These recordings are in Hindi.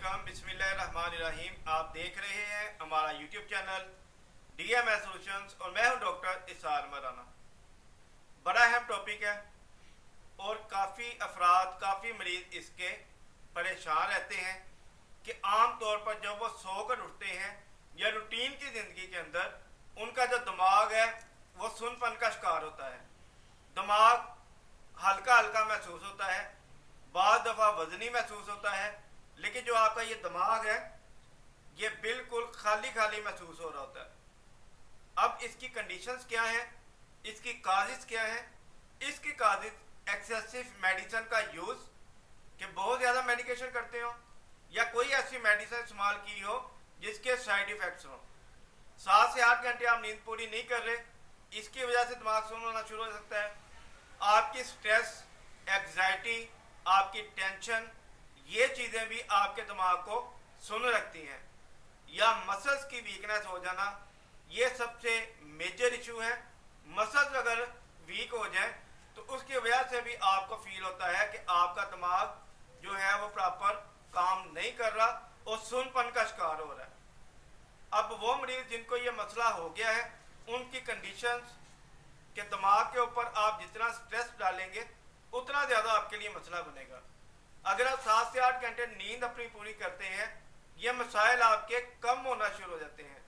अस्सलामुअलैकुम, बिस्मिल्लाहिर्रहमानिर्रहीम। आप देख रहे हैं हमारा यूट्यूब चैनल DMS सॉल्यूशंस और मैं हूं डॉक्टर इसार मराना। बड़ा अहम टॉपिक है और काफ़ी मरीज इसके परेशान रहते हैं कि आम तौर पर जब वो सोकर उठते हैं या रूटीन की ज़िंदगी के अंदर उनका जो दिमाग है वो सुनपन का शिकार होता है। दिमाग हल्का हल्का महसूस होता है, बाद दफ़ा वजनी महसूस होता है, लेकिन जो आपका ये दिमाग है ये बिल्कुल खाली खाली महसूस हो रहा होता है। अब इसकी कंडीशंस क्या हैं, इसकी काजिज़ क्या हैं? इसकी काजिज़ एक्सेसिव मेडिसिन का यूज़, कि बहुत ज़्यादा मेडिकेशन करते हो या कोई ऐसी मेडिसिन इस्तेमाल की हो जिसके साइड इफ़ेक्ट्स हों। 7 से 8 घंटे आप नींद पूरी नहीं कर रहे, इसकी वजह से दिमाग सुन्न होना शुरू हो सकता है। आपकी स्ट्रेस, एग्जाइटी, आपकी टेंशन, ये चीज़ें भी आपके दिमाग को सुन रखती हैं। या मसल्स की वीकनेस हो जाना, ये सबसे मेजर इशू है। मसल्स अगर वीक हो जाए तो उसकी वजह से भी आपको फील होता है कि आपका दिमाग जो है वो प्रॉपर काम नहीं कर रहा और सुनपन का शिकार हो रहा है। अब वो मरीज जिनको ये मसला हो गया है, उनकी कंडीशंस के दिमाग के ऊपर आप जितना स्ट्रेस डालेंगे उतना ज़्यादा आपके लिए मसला बनेगा। अगर आप 7 से 8 घंटे नींद अपनी पूरी करते हैं, ये मसाइल आपके कम होना शुरू हो जाते हैं।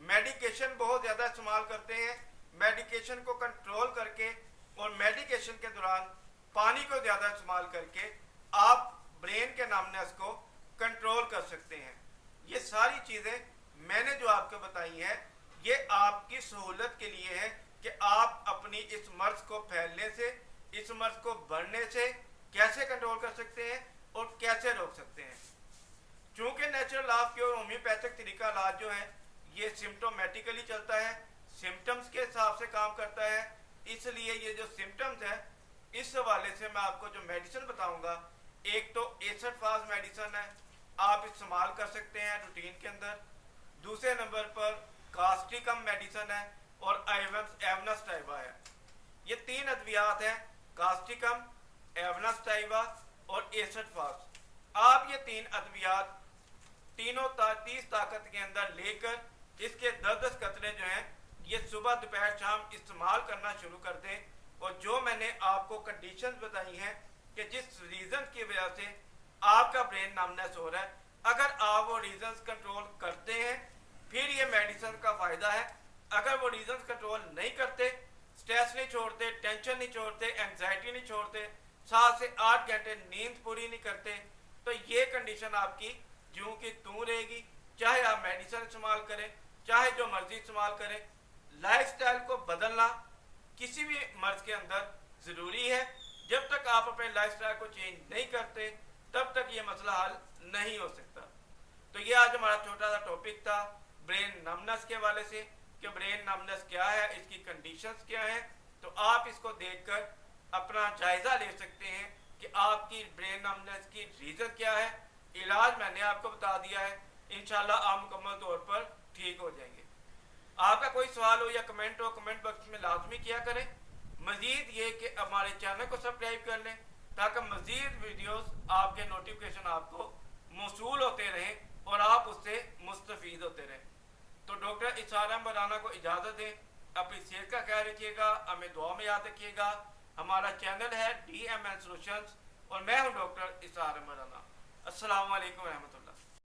मेडिकेशन बहुत ज़्यादा इस्तेमाल करते हैं, मेडिकेशन को कंट्रोल करके और मेडिकेशन के दौरान पानी को ज़्यादा इस्तेमाल करके आप ब्रेन के नमनेस को कंट्रोल कर सकते हैं। ये सारी चीज़ें मैंने जो आपको बताई हैं ये आपकी सहूलत के लिए है कि आप अपनी इस मर्ज को फैलने से, इस मर्ज को बढ़ने से कैसे कंट्रोल कर सकते हैं और कैसे रोक सकते हैं। चूँकि natural law of cure homeopathic तरीका इलाज जो है ये सिम्टोमेटिकली चलता है, सिम्टम्स के हिसाब से काम करता है, इसलिए ये जो सिम्टम्स है इस हवाले से मैं आपको जो मेडिसिन बताऊंगा, एक तो एसिड फास्ट मेडिसिन है, आप इस्तेमाल कर सकते हैं रूटीन के अंदर। दूसरे नंबर पर कास्टिकम मेडिसिन है और एवनस टाइवा है। ये 3 अद्वियात हैं, कास्टिकम, एवनस टाइवा और एसिड फास्ट। आप ये 3 अद्वियात तीनों 30 ताकत के अंदर लेकर इसके 10-10 कतरे जो हैं ये सुबह दोपहर शाम इस्तेमाल करना शुरू कर दें। और जो मैंने आपको कंडीशंस बताई हैं कि जिस रीज़न की वजह से आपका ब्रेन नमनेस हो रहा है, अगर आप वो रीजंस कंट्रोल करते हैं फिर ये मेडिसिन का फ़ायदा है। अगर वो रीजंस कंट्रोल नहीं करते, स्ट्रेस नहीं छोड़ते, टेंशन नहीं छोड़ते, एंग्जाइटी नहीं छोड़ते, 7 से 8 घंटे नींद पूरी नहीं करते, तो ये कंडीशन आपकी यूं की तूं रहेगी। चाहे आप मेडिसिन इस्तेमाल करें, चाहे जो मर्जी इस्तेमाल करें, लाइफस्टाइल को बदलना किसी भी मर्ज के अंदर ज़रूरी है। जब तक आप अपने लाइफस्टाइल को चेंज नहीं करते तब तक ये मसला हल नहीं हो सकता। तो ये आज हमारा छोटा सा टॉपिक था ब्रेन नमनेस के हवाले से, कि ब्रेन नमनेस क्या है, इसकी कंडीशंस क्या हैं। तो आप इसको देखकर अपना जायज़ा ले सकते हैं कि आपकी ब्रेन नमनेस की रीज़न क्या है। इलाज मैंने आपको बता दिया है, इंशाल्लाह आप मुकम्मल तौर पर ठीक हो जाएंगे। आपका कोई सवाल हो या कमेंट हो, कमेंट बॉक्स में लाजमी किया करें। मज़ीद ये कि हमारे चैनल को सब्सक्राइब कर लें ताकि मज़ीद वीडियोस आपके नोटिफिकेशन आपको मौसूल होते रहें और आप उससे मुस्तफ़ीद होते रहें। तो डॉक्टर इसार मराना को इजाज़त दें, अपनी सेहत का ख्याल रखिएगा, हमें दुआ में याद रखिएगा। हमारा चैनल है DMS सॉल्यूशंस और मैं हूं डॉक्टर इसार मराना। अस्सलामु अलैकुम रहमतुल्लाह।